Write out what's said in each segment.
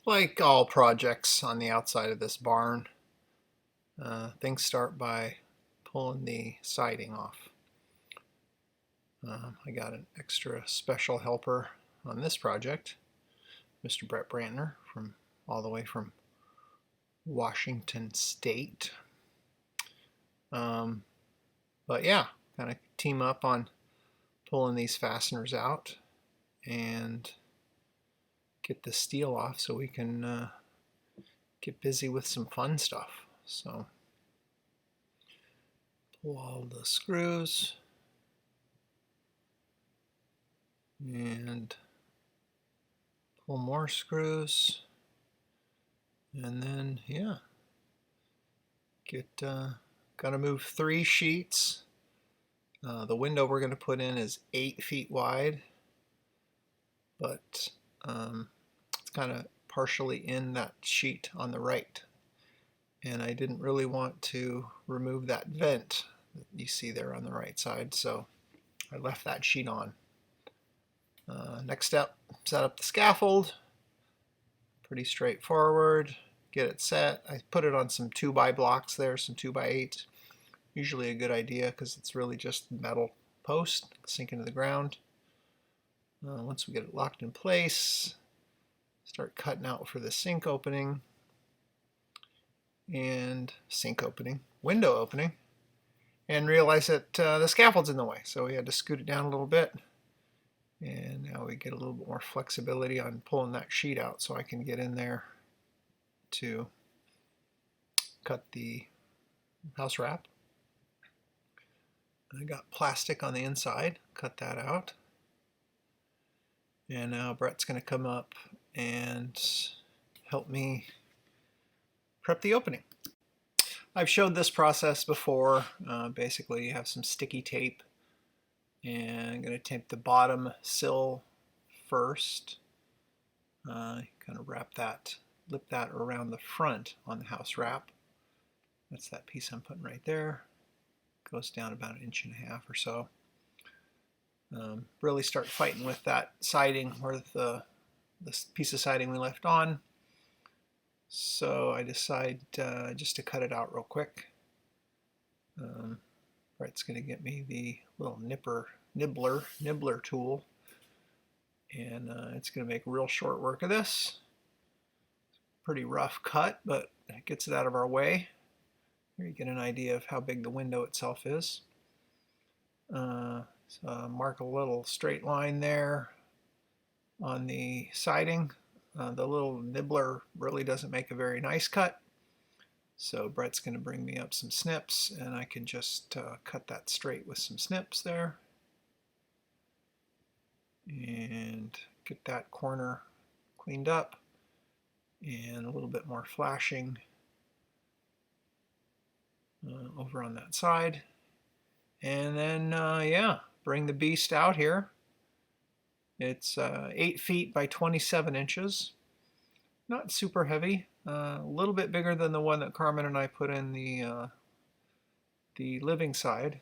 Like all projects on the outside of this barn, things start by pulling the siding off. I got an extra special helper on this project, Mr. Brett Brantner, from all the way from Washington State. But yeah, kind of team up on pulling these fasteners out and get the steel off so we can get busy with some fun stuff. So pull all the screws and pull more screws, and then yeah, gotta move 3 sheets. The window we're going to put in is 8 feet wide, but it's kind of partially in that sheet on the right, and I didn't really want to remove that vent that you see there on the right side, so I left that sheet on. Next step, set up the scaffold. Pretty straightforward. Get it set. I put it on some 2x blocks there, some 2x8. Usually a good idea because it's really just metal post sink into the ground. Once we get it locked in place, start cutting out for the sink opening and window opening, and realize that the scaffold's in the way, so we had to scoot it down a little bit. And now we get a little bit more flexibility on pulling that sheet out so I can get in there to cut the house wrap. I got plastic on the inside, cut that out. And now Brett's going to come up and help me prep the opening. I've showed this process before. Basically, you have some sticky tape, and I'm going to tape the bottom sill first. Kind of lip that around the front on the house wrap. That's that piece I'm putting right there. Goes down about 1.5 inches or so. Really start fighting with that siding, where this piece of siding we left on. So I decide just to cut it out real quick. Brett's going to get me the little nibbler tool, and it's going to make real short work of this. Pretty rough cut, but it gets it out of our way. Here you get an idea of how big the window itself is. So mark a little straight line there on the siding. The little nibbler really doesn't make a very nice cut, so Brett's going to bring me up some snips, and I can just cut that straight with some snips there and get that corner cleaned up and a little bit more flashing over on that side. And then yeah, bring the beast out here. It's 8 feet by 27 inches. Not super heavy. A little bit bigger than the one that Carmen and I put in the living side.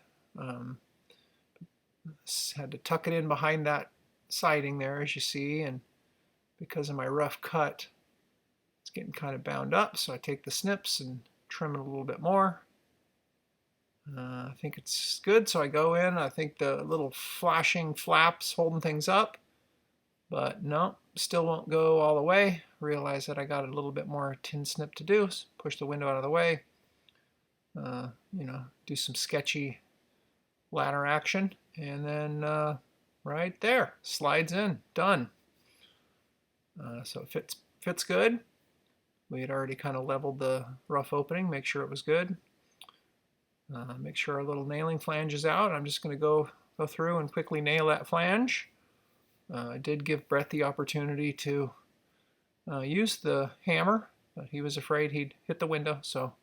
Had to tuck it in behind that siding there, as you see, and because of my rough cut, it's getting kind of bound up, so I take the snips and trim it a little bit more. I think it's good, so I go in. I think the little flashing flaps holding things up, but no, still won't go all the way. Realize that I got a little bit more tin snip to do. So push the window out of the way. Do some sketchy ladder action, and then right there, slides in, done. So it fits good. We had already kind of leveled the rough opening, make sure it was good. Make sure our little nailing flange is out. I'm just going to go through and quickly nail that flange. I did give Brett the opportunity to use the hammer, but he was afraid he'd hit the window, so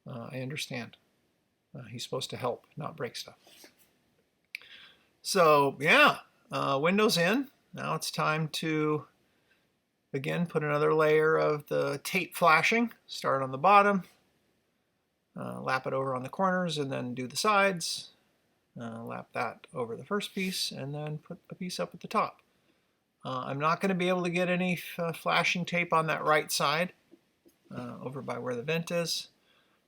I understand. He's supposed to help, not break stuff. So yeah, windows in. Now it's time to, again, put another layer of the tape flashing. Start on the bottom. Lap it over on the corners, and then do the sides. Lap that over the first piece, and then put a piece up at the top. I'm not going to be able to get any flashing tape on that right side over by where the vent is.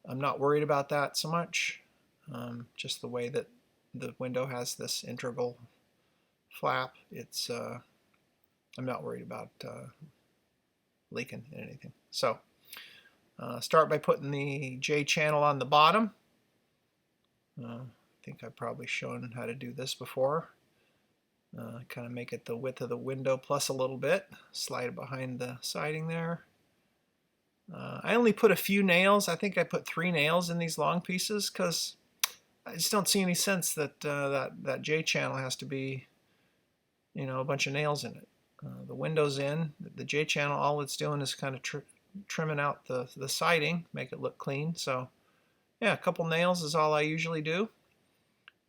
I'm not worried about that so much. Just the way that the window has this integral flap, I'm not worried about leaking in anything. So start by putting the J channel on the bottom. I think I've probably shown how to do this before. Kind of make it the width of the window plus a little bit. Slide it behind the siding there. I only put a few nails. I think I put 3 nails in these long pieces because I just don't see any sense that that J channel has to be, a bunch of nails in it. The window's in. The J channel, all it's doing is kind of trimming out the siding, make it look clean. So yeah, a couple nails is all I usually do.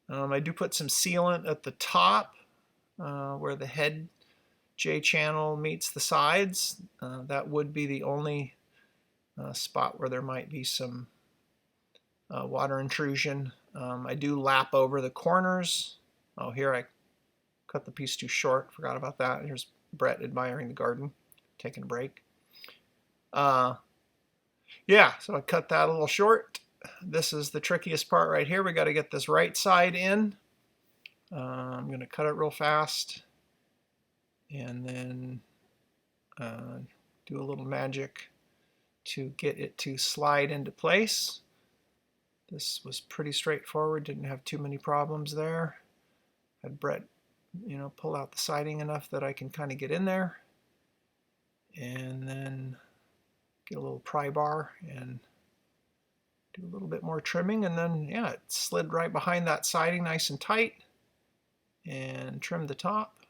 I do put some sealant at the top where the head J channel meets the sides. That would be the only spot where there might be some water intrusion. I do lap over the corners. Oh, here I cut the piece too short. Forgot about that. Here's Brett admiring the garden, taking a break. Yeah, so I cut that a little short. This is the trickiest part right here. We got to get this right side in. I'm going to cut it real fast and then do a little magic to get it to slide into place. This was pretty straightforward, didn't have too many problems there. Had Brett, pull out the siding enough that I can kind of get in there. And then get a little pry bar and do a little bit more trimming, and then yeah, it slid right behind that siding nice and tight, and trimmed the top,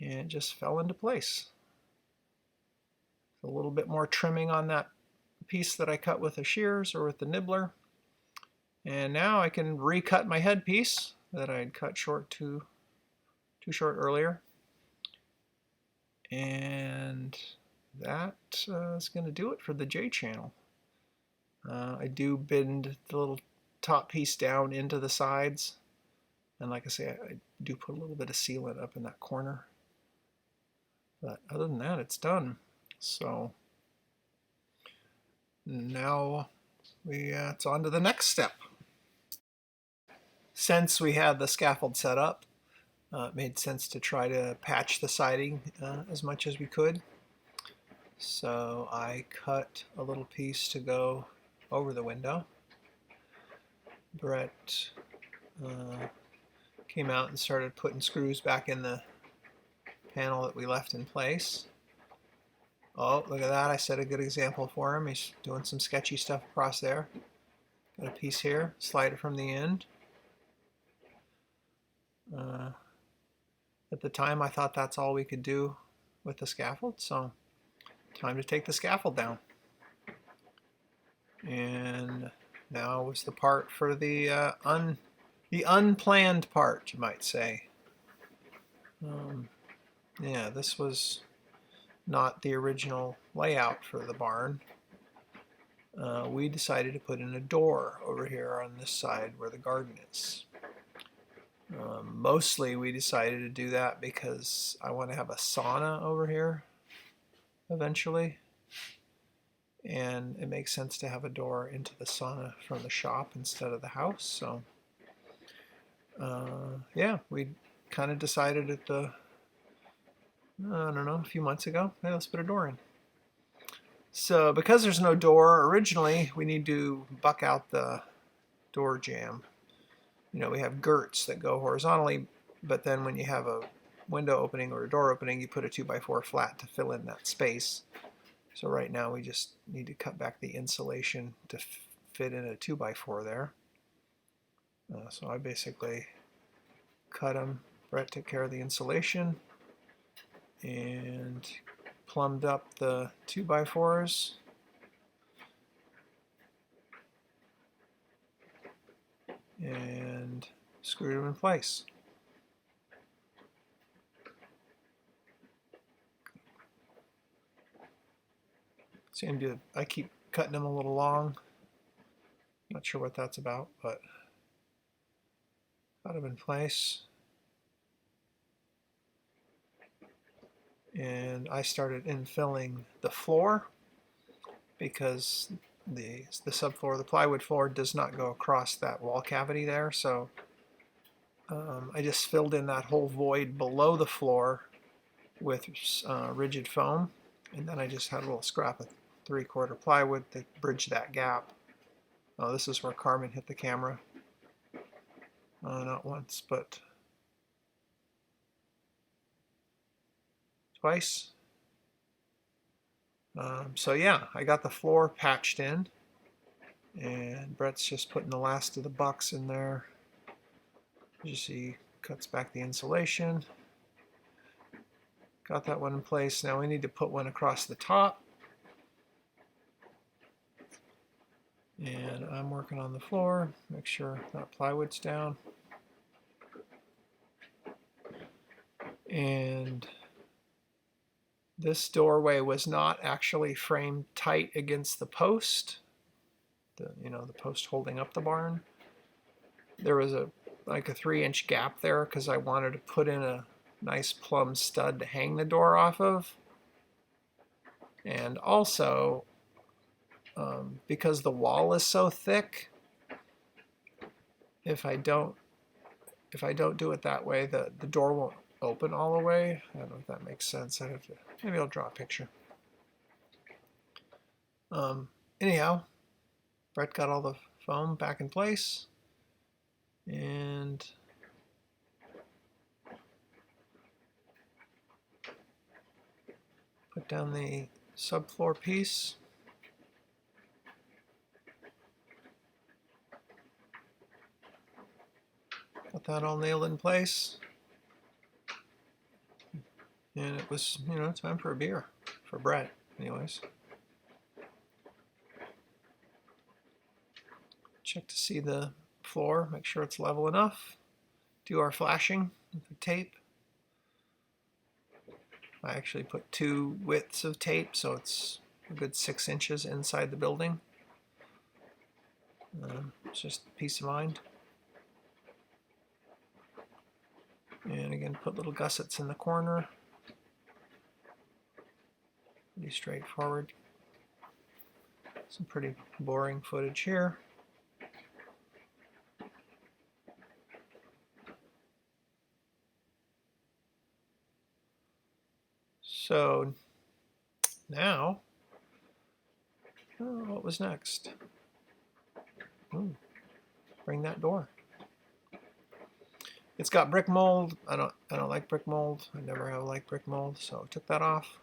and just fell into place. A little bit more trimming on that piece that I cut with the shears or with the nibbler, and now I can recut my headpiece that I'd cut too short earlier, and that is going to do it for the J channel. I do bend the little top piece down into the sides, and like I say, I do put a little bit of sealant up in that corner, but other than that, it's done. So now it's on to the next step. Since we had the scaffold set up, it made sense to try to patch the siding as much as we could. So I cut a little piece to go over the window. Brett came out and started putting screws back in the panel that we left in place. Oh, look at that. I set a good example for him. He's doing some sketchy stuff across there. Got a piece here. Slide it from the end. At the time, I thought that's all we could do with the scaffold, so time to take the scaffold down. And now was the part for the unplanned part, you might say. Yeah, this was not the original layout for the barn. We decided to put in a door over here on this side where the garden is. Mostly we decided to do that because I want to have a sauna over here eventually, and it makes sense to have a door into the sauna from the shop instead of the house. So yeah, we kind of decided at the I don't know, a few months ago, hey, let's put a door in. So because there's no door originally, we need to buck out the door jamb. We have girts that go horizontally, but then when you have a window opening or a door opening, you put a 2x4 flat to fill in that space. So right now we just need to cut back the insulation to fit in a 2x4 there. So I basically cut them. Brett took care of the insulation and plumbed up the 2x4s. And screwed them in place. I keep cutting them a little long. Not sure what that's about, but got them in place. and I started infilling the floor because the subfloor, the plywood floor, does not go across that wall cavity there. So I just filled in that whole void below the floor with rigid foam, and then I just had a little scrap of 3/4 plywood to bridge that gap. Oh, this is where Carmen hit the camera. Not once, but twice. So yeah, I got the floor patched in, and Brett's just putting the last of the bucks in there. You see, cuts back the insulation. Got that one in place. Now we need to put one across the top. And I'm working on the floor, make sure that plywood's down. And this doorway was not actually framed tight against the post, the post holding up the barn. There was like a 3-inch gap there because I wanted to put in a nice plumb stud to hang the door off of. And also, because the wall is so thick, if I don't do it that way, the door won't open all the way. I don't know if that makes sense. Maybe I'll draw a picture. Anyhow, Brett got all the foam back in place, and put down the subfloor piece. Got that all nailed in place. And it was, time for a beer. For Brett, anyways. Check to see the floor, make sure it's level enough. Do our flashing with the tape. I actually put 2 widths of tape, so it's a good 6 inches inside the building. It's just peace of mind. And again, put little gussets in the corner. Pretty straightforward. Some pretty boring footage here. So now, what was next? Bring that door. It's got brick mold. I don't like brick mold. I never have liked brick mold, so I took that off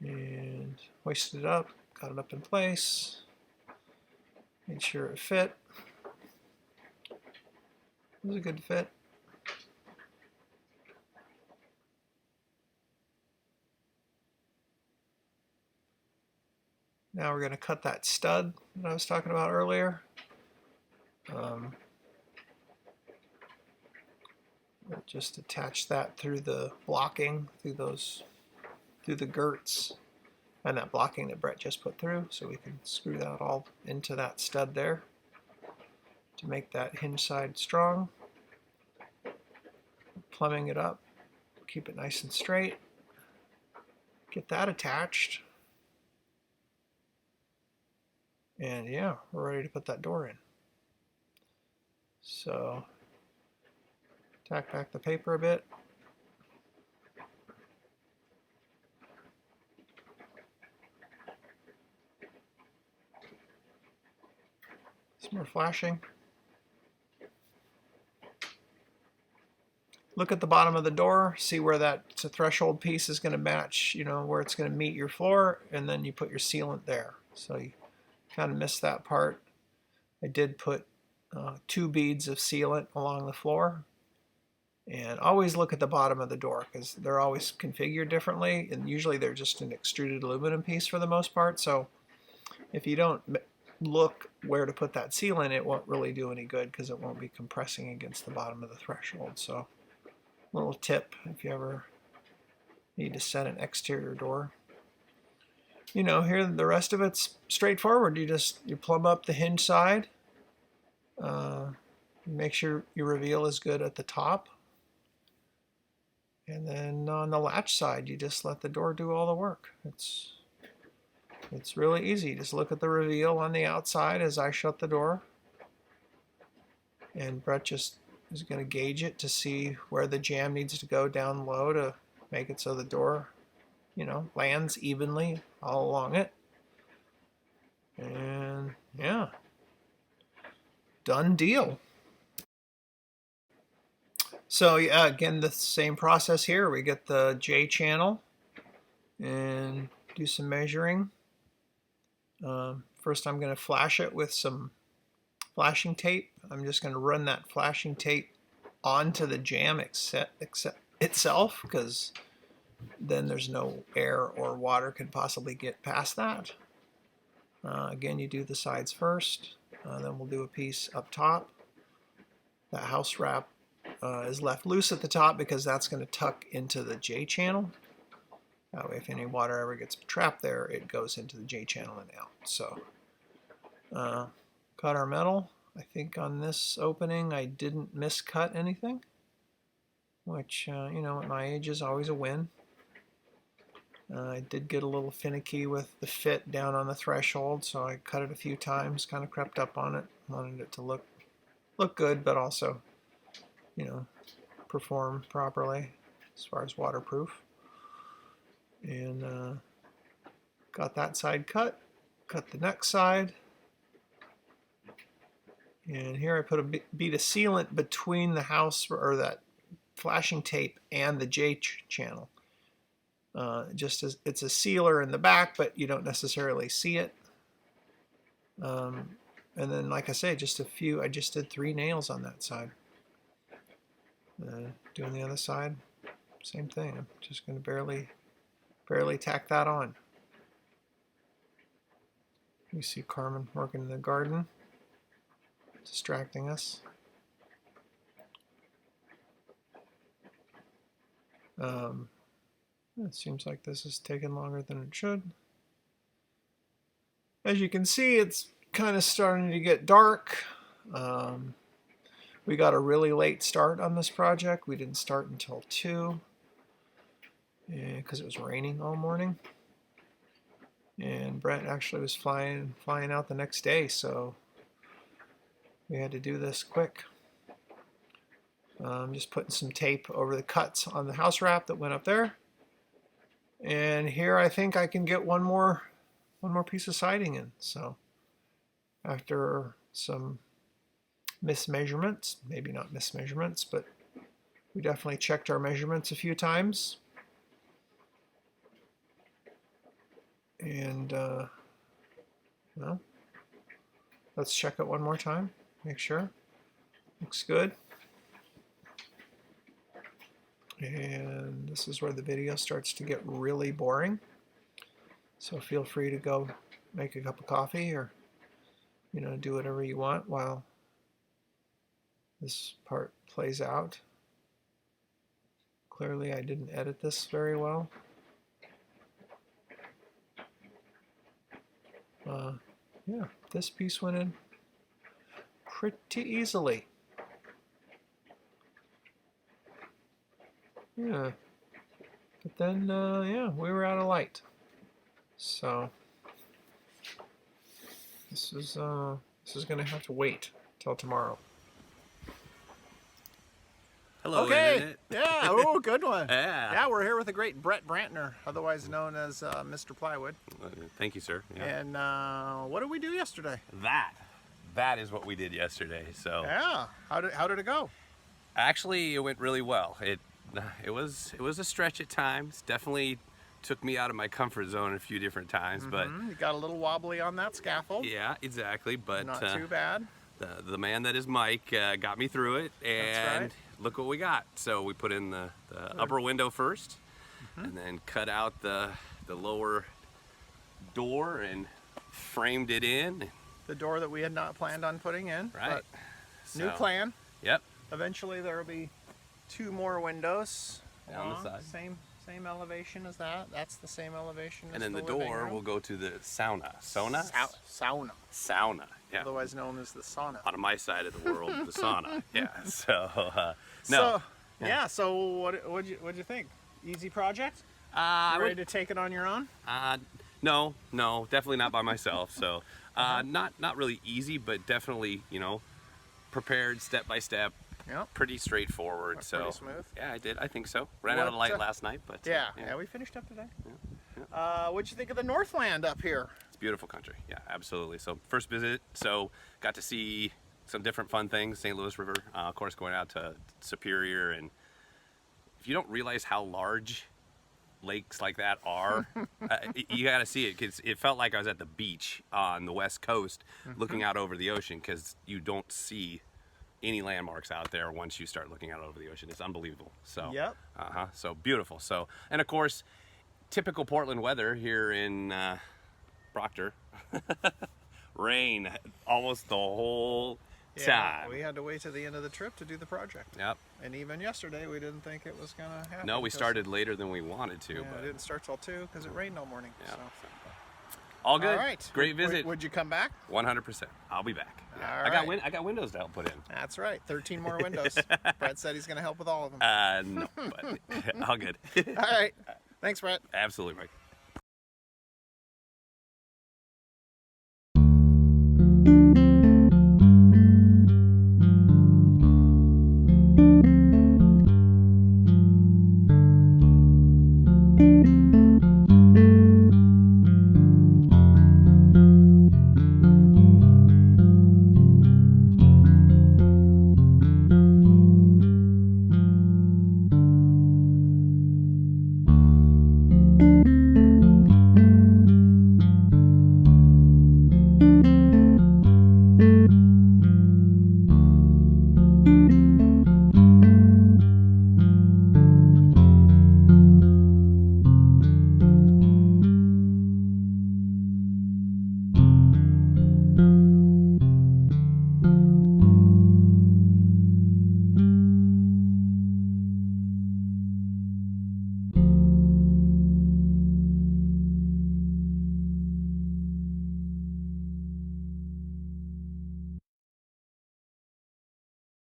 and hoisted it up. Got it up in place. Made sure it fit. It was a good fit. Now we're going to cut that stud that I was talking about earlier. Just attach that through the blocking, through the girts, and that blocking that Brett just put through, so we can screw that all into that stud there to make that hinge side strong. Plumbing it up, keep it nice and straight. Get that attached. And yeah, we're ready to put that door in. So, tack back the paper a bit. Some more flashing. Look at the bottom of the door, see where that threshold piece is going to match, where it's going to meet your floor, and then you put your sealant there. So you kind of missed that part. I did put 2 beads of sealant along the floor. And always look at the bottom of the door because they're always configured differently, and usually they're just an extruded aluminum piece for the most part. So if you don't look where to put that sealant, it won't really do any good because it won't be compressing against the bottom of the threshold. So little tip if you ever need to set an exterior door. Here the rest of it's straightforward. You plumb up the hinge side. Make sure your reveal is good at the top. And then on the latch side, you just let the door do all the work. It's really easy. Just look at the reveal on the outside as I shut the door. And Brett just is going to gauge it to see where the jamb needs to go down low to make it so the door, lands evenly all along it. And yeah, done deal. So yeah, again, the same process here. We get the J channel and do some measuring. First, I'm going to flash it with some flashing tape. I'm just going to run that flashing tape onto the jamb itself, because then there's no air or water could possibly get past that. Again, you do the sides first, then we'll do a piece up top. That house wrap is left loose at the top because that's going to tuck into the J channel. That way, if any water ever gets trapped there, it goes into the J channel and out. So, cut our metal. I think on this opening I didn't miscut anything, which, at my age is always a win. I did get a little finicky with the fit down on the threshold, so I cut it a few times, kind of crept up on it, wanted it to look good, but also, perform properly as far as waterproof. And got that side cut the next side. And here I put a bead of sealant between the house, or that flashing tape, and the J channel. Just as it's a sealer in the back, but you don't necessarily see it. And then, like I say, I just did 3 nails on that side. Doing the other side, same thing. I'm just going to barely tack that on. You see Carmen working in the garden, distracting us. It seems like this is taking longer than it should. As you can see, it's kind of starting to get dark. We got a really late start on this project. We didn't start until 2 because it was raining all morning. And Brent actually was flying out the next day, so we had to do this quick. Just putting some tape over the cuts on the house wrap that went up there. And here I think I can get one more piece of siding in. So after some mismeasurements, maybe not mismeasurements, but we definitely checked our measurements a few times. And well, let's check it one more time, make sure. Looks good. And this is where the video starts to get really boring. So feel free to go make a cup of coffee, or do whatever you want while this part plays out. Clearly I didn't edit this very well. Yeah, this piece went in pretty easily. Yeah, but then yeah, we were out of light. So this is going to have to wait till tomorrow. Hello, okay. Internet. Yeah. Oh, good one. Yeah. We're here with the great Brett Brantner, otherwise known as Mr. Plywood. Thank you, sir. Yeah. And what did we do yesterday? That is what we did yesterday. So yeah, how did it go? Actually, it went really well. It was a stretch at times. Definitely took me out of my comfort zone a few different times, but you got a little wobbly on that scaffold. Yeah, exactly. But not too bad. The man that is Mike got me through it, and that's right. Look what we got. So we put in the upper window first, and then cut out the lower door and framed it in. The door that we had not planned on putting in. Right. New plan. Yep. Eventually there will be 2 more windows down the side. Same elevation as that. That's the same elevation as and then the door room. will go to the sauna. Sauna. Yeah. Otherwise known as the sauna. On my side of the world, the sauna. Yeah. So So Yeah. So what'd you think? Easy project? I Ready would, to take it on your own? no, definitely not by myself. So not really easy, but definitely prepared step by step. Yep. Pretty straightforward. Pretty So smooth. yeah, I think so. Ran out of What, light last night, but Yeah. We finished up today. What'd you think of the Northland up here? it's beautiful country. Yeah, absolutely. So first visit, so got to see some different fun things. St. Louis River, of course, going out to Superior, and if you don't realize how large lakes like that are, you got to see it, because it felt like I was at the beach on the West Coast, looking out over the ocean, because you don't see any landmarks out there once you start looking out over the ocean. It's unbelievable. So Yep. so beautiful. So, and of course, typical Portland weather here in Proctor. Rain almost the whole time. We had to wait to the end of the trip to do the project. Yep. And even yesterday, we didn't think it was gonna happen. No, we 'cause- started later than we wanted to, Yeah, but it didn't start till 2 because it rained all morning. Yeah. So. all good. All right. Great visit. Would you come back? 100%. I'll be back. Yeah. All right. I got windows to help put in. That's right. 13 more windows. Brett said he's going to help with all of them. No, but all good. All right. Thanks, Brett. Absolutely, Mike.